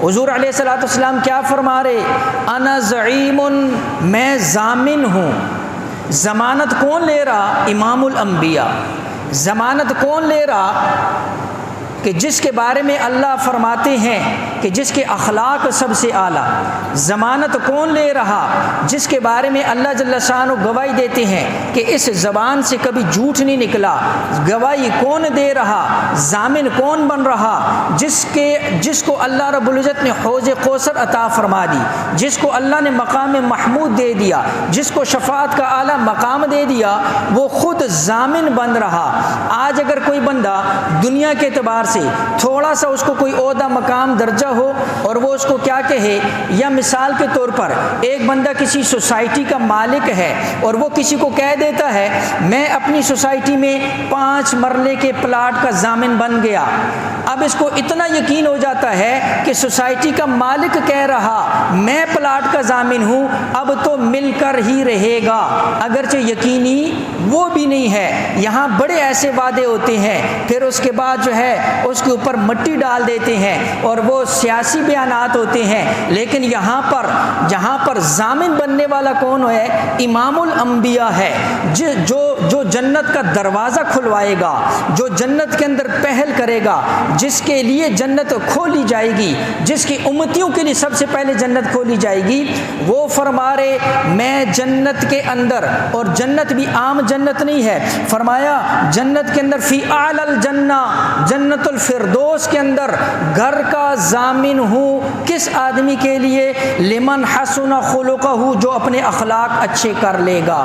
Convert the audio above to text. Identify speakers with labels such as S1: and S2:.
S1: حضور علیہ الصلوۃ والسلام کیا فرما رہے؟ انا زعیم، میں ضامن ہوں۔ ضمانت کون لے رہا؟ امام الانبیاء۔ ضمانت کون لے رہا؟ کہ جس کے بارے میں اللہ فرماتے ہیں کہ جس کے اخلاق سب سے اعلیٰ۔ ضمانت کون لے رہا؟ جس کے بارے میں اللہ جل شانہ گواہی دیتے ہیں کہ اس زبان سے کبھی جھوٹ نہیں نکلا۔ گواہی کون دے رہا؟ ضامن کون بن رہا؟ جس کو اللہ رب العزت نے حوض کوثر عطا فرما دی، جس کو اللہ نے مقام محمود دے دیا، جس کو شفاعت کا اعلیٰ مقام دے دیا، وہ خود ضامن بن رہا۔ آج اگر کوئی بندہ دنیا کے اعتبار سے تھوڑا سا اس کو کوئی عہدہ مقام درجہ ہو اور وہ اس کو کیا کہے، یا مثال کے طور پر ایک بندہ کسی سوسائٹی کا مالک ہے اور وہ کسی کو کہہ دیتا ہے میں اپنی سوسائٹی میں 5 مرلے کے پلاٹ کا ضامن بن گیا۔ اب اس کو اتنا یقین ہو جاتا ہے کہ سوسائٹی کا مالک کہہ رہا میں پلاٹ کا ضامن ہوں، اب تو مل کر ہی رہے گا، اگرچہ یقینی وہ بھی نہیں ہے۔ یہاں بڑے ایسے وعدے ہوتے ہیں، پھر اس کے بعد جو ہے اس کے اوپر مٹی ڈال دیتے ہیں اور وہ سیاسی بیانات ہوتے ہیں، لیکن جہاں پر ضامن بننے والا کون ہے؟ امام الانبیاء ہے، جو جنت کا دروازہ کھلوائے گا، جو جنت کے اندر پہل کرے گا، جس کے لیے جنت کھولی جائے گی، جس کی امتیوں کے لیے سب سے پہلے جنت کھولی جائے گی، وہ فرما رہے میں جنت کے اندر، اور جنت بھی عام جنت نہیں ہے، فرمایا جنت کے اندر فی اعلی الجنہ، جنت الفردوس کے اندر گھر کا ضامن ہوں۔ کس آدمی کے لیے؟ لمن حسن خلقہ، جو اپنے اخلاق اچھے کر لے گا۔